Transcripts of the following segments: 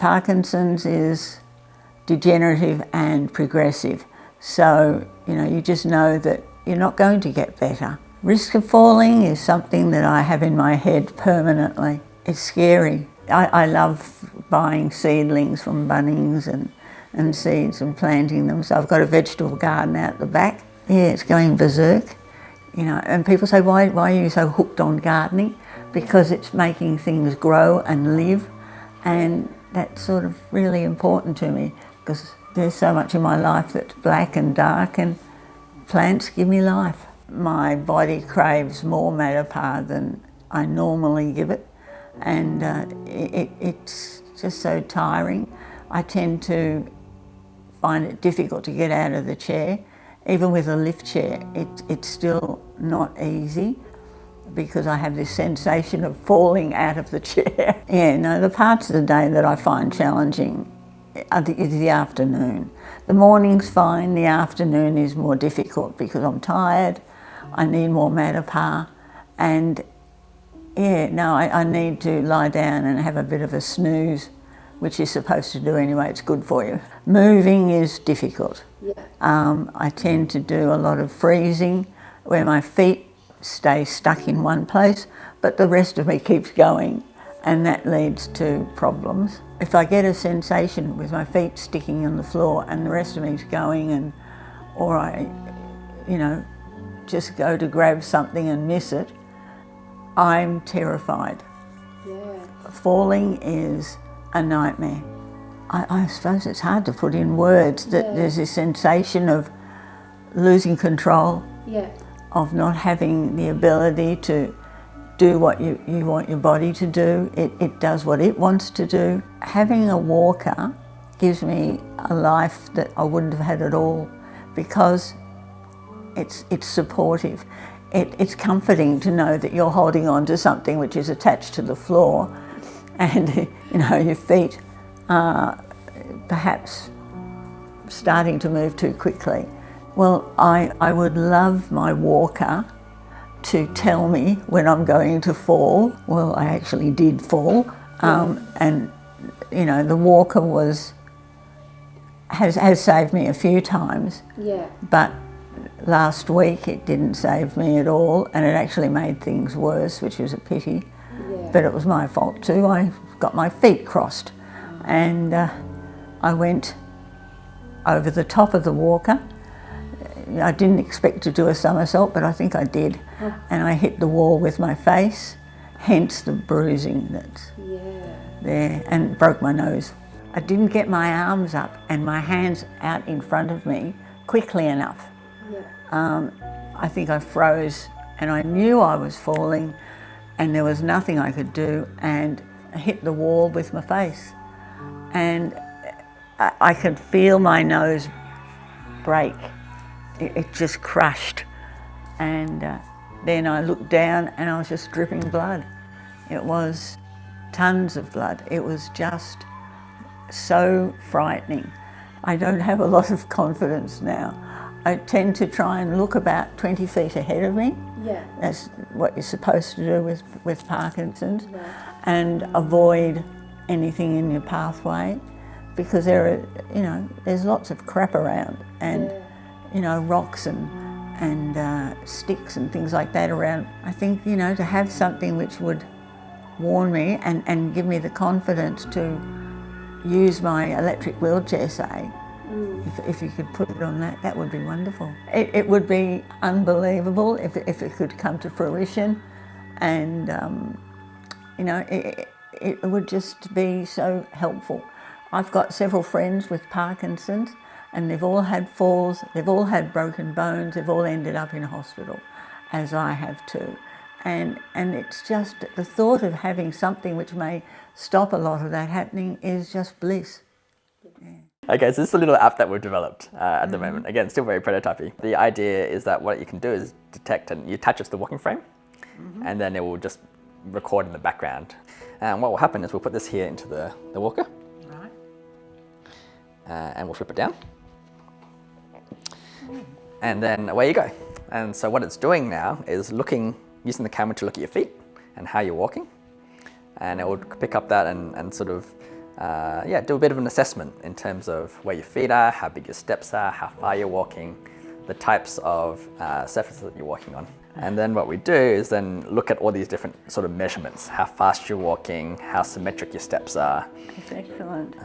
Parkinson's is degenerative and progressive. So, you just know that you're not going to get better. Risk of falling is something that I have in my head permanently. It's scary. I love buying seedlings from Bunnings and seeds and planting them. So I've got a vegetable garden out the back. Yeah, it's going berserk. And people say, why are you so hooked on gardening? Because it's making things grow and live, and that's sort of really important to me, because there's so much in my life that's black and dark, and plants give me life. My body craves more Matapar than I normally give it, and it's just so tiring. I tend to find it difficult to get out of the chair. Even with a lift chair, it's still not easy, because I have this sensation of falling out of the chair. The parts of the day that I find challenging is the afternoon. The morning's fine, the afternoon is more difficult because I'm tired, I need more Matapar, and I need to lie down and have a bit of a snooze, which you're supposed to do anyway, it's good for you. Moving is difficult. I tend to do a lot of freezing, where my feet stay stuck in one place, but the rest of me keeps going, and that leads to problems. If I get a sensation with my feet sticking on the floor and the rest of me's going, or I, just go to grab something and miss it, I'm terrified. Falling is a nightmare. I suppose it's hard to put in words that there's this sensation of losing control, of not having the ability to do what you want your body to do. It does what it wants to do. Having a walker gives me a life that I wouldn't have had at all, because it's supportive. It's comforting to know that you're holding on to something which is attached to the floor, and your feet are perhaps starting to move too quickly. Well, I would love my walker to tell me when I'm going to fall. Well, I actually did fall, and the walker has saved me a few times. But last week it didn't save me at all, and it actually made things worse, which was a pity. But it was my fault too. I got my feet crossed, and I went over the top of the walker. I didn't expect to do a somersault, but I think I did. And I hit the wall with my face, hence the bruising that's there, and broke my nose. I didn't get my arms up and my hands out in front of me quickly enough. I think I froze, and I knew I was falling, and there was nothing I could do, and I hit the wall with my face. And I could feel my nose break. It just crushed. And then I looked down and I was just dripping blood. It was tons of blood. It was just so frightening. I don't have a lot of confidence now. I tend to try and look about 20 feet ahead of me. That's what you're supposed to do with Parkinson's, and avoid anything in your pathway, because there's lots of crap around, and rocks and sticks and things like that around. I think to have something which would warn me and give me the confidence to use my electric wheelchair, say, if you could put it on that would be wonderful. It would be unbelievable if it could come to fruition, and it would just be so helpful. I've got several friends with Parkinson's, and they've all had falls, they've all had broken bones, they've all ended up in a hospital, as I have too. And it's just the thought of having something which may stop a lot of that happening is just bliss. Okay, so this is a little app that we've developed at the moment. Again, still very prototypey. The idea is that what you can do is detect, and you attach it to the walking frame, and then it will just record in the background. And what will happen is we'll put this here into the walker, and we'll flip it down. And then away you go. And so what it's doing now is using the camera to look at your feet and how you're walking. And it will pick up that and sort of do a bit of an assessment in terms of where your feet are, how big your steps are, how far you're walking, the types of surfaces that you're walking on. And then what we do is then look at all these different sort of measurements, how fast you're walking, how symmetric your steps are. That's excellent.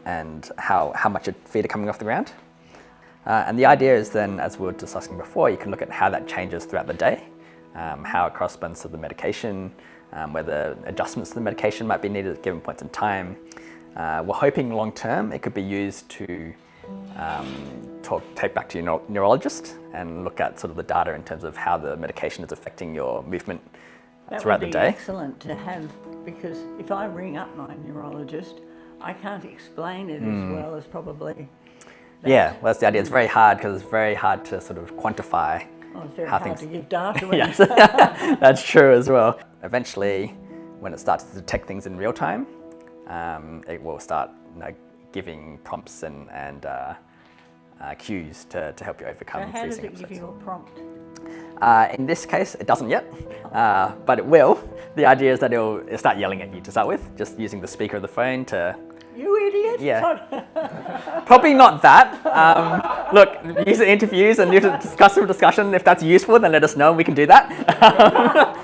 And how much your feet are coming off the ground. And the idea is then, as we were discussing before, you can look at how that changes throughout the day, how it corresponds to the medication, whether adjustments to the medication might be needed at given points in time. We're hoping long term it could be used to take back to your neurologist and look at sort of the data in terms of how the medication is affecting your movement throughout the day. That would be excellent to have, because if I ring up my neurologist, I can't explain it as well as probably that. Yeah, well, that's the idea. It's very hard because it's very hard to sort of quantify. Well, it's very hard to give data. Yes, that's true as well. Eventually, when it starts to detect things in real time, it will start giving prompts and cues to help you overcome so how freezing does it give you a prompt? In this case, it doesn't yet, but it will. The idea is that it'll start yelling at you to start with, just using the speaker of the phone to... You idiot! Yeah. Probably not that. Look, user interviews and user discussion, if that's useful, then let us know and we can do that.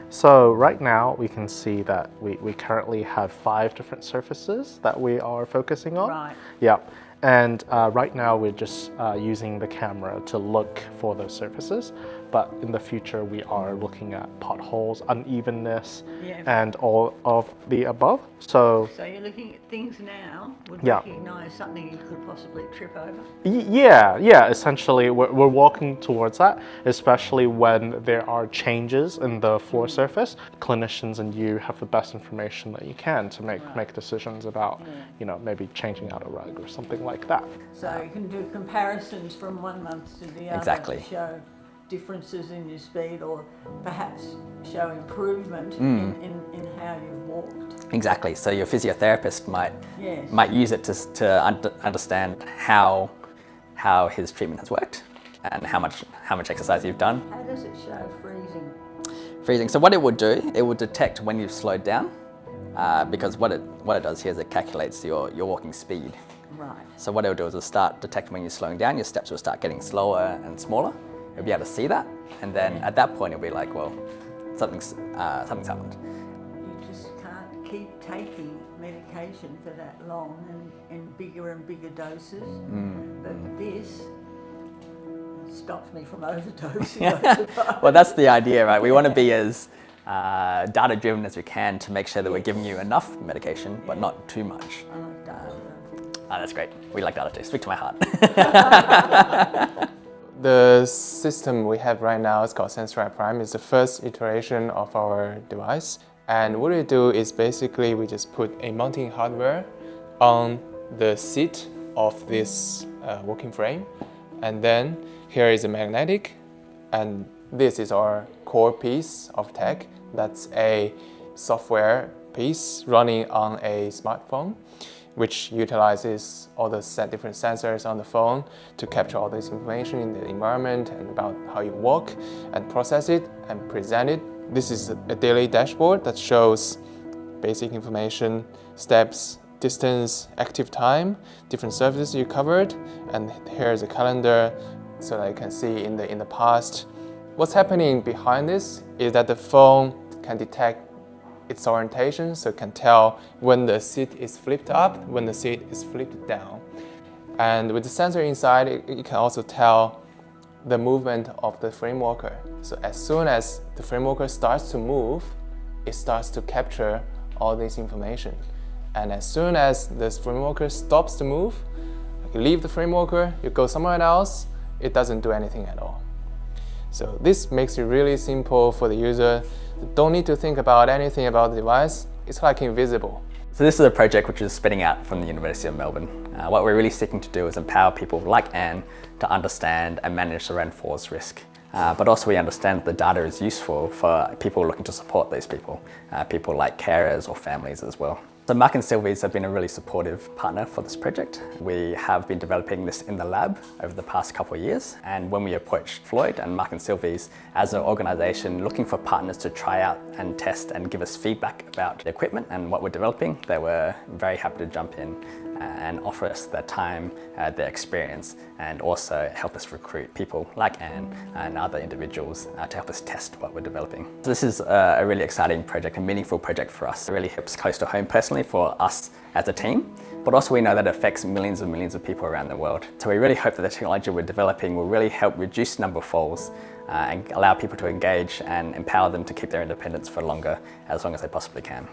So right now we can see that we currently have 5 different surfaces that we are focusing on. Right. Yeah. And right now we're just using the camera to look for those surfaces. But in the future we are looking at potholes, unevenness, and all of the above. So you're looking at things now, would recognise something you could possibly trip over? Yeah, essentially we're walking towards that, especially when there are changes in the floor surface. Clinicians and you have the best information that you can to make decisions about, maybe changing out a rug or something like that. So you can do comparisons from one month to the other. Exactly. To show differences in your speed, or perhaps show improvement in how you've walked. Exactly. So your physiotherapist might use it to understand how his treatment has worked and how much exercise you've done. How does it show freezing? Freezing. So what it would do, it would detect when you've slowed down, because what it does here is it calculates your walking speed. Right. So what it will do is it'll start detecting when you're slowing down. Your steps will start getting slower and smaller. You'll be able to see that, and then at that point it'll be like, well, something's happened. You just can't keep taking medication for that long and in bigger and bigger doses. But this stops me from overdosing. Well, that's the idea, right? We want to be as data-driven as we can to make sure that we're giving you enough medication, but not too much. I like data. That's great. We like data too. Speak to my heart. The system we have right now is called Senstride Prime. It's the first iteration of our device. And what we do is basically we just put a mounting hardware on the seat of this walking frame. And then here is a magnetic. And this is our core piece of tech. That's a software piece running on a smartphone, which utilizes all the different sensors on the phone to capture all this information in the environment and about how you walk and process it and present it. This is a daily dashboard that shows basic information, steps, distance, active time, different surfaces you covered, and here's a calendar so that you can see in the past. What's happening behind this is that the phone can detect its orientation, so it can tell when the seat is flipped up, when the seat is flipped down. And with the sensor inside, it can also tell the movement of the frame walker. So as soon as the frame walker starts to move, it starts to capture all this information. And as soon as this frame walker stops to move, you leave the frame walker, you go somewhere else, it doesn't do anything at all. So this makes it really simple for the user. Don't need to think about anything about the device. It's like invisible. So this is a project which is spinning out from the University of Melbourne. What we're really seeking to do is empower people like Anne to understand and manage their own falls risk. But also we understand that the data is useful for people looking to support these people, people like carers or families as well. So Mark and Sylvie have been a really supportive partner for this project. We have been developing this in the lab over the past couple of years, and when we approached Floyd and Mark and Sylvie's as an organisation looking for partners to try out and test and give us feedback about the equipment and what we're developing, they were very happy to jump in and offer us their time, their experience, and also help us recruit people like Anne and other individuals to help us test what we're developing. So this is a really exciting project, a meaningful project for us. It really hits close to home personally for us as a team, but also we know that it affects millions and millions of people around the world. So we really hope that the technology we're developing will really help reduce the number of falls and allow people to engage and empower them to keep their independence for longer, as long as they possibly can.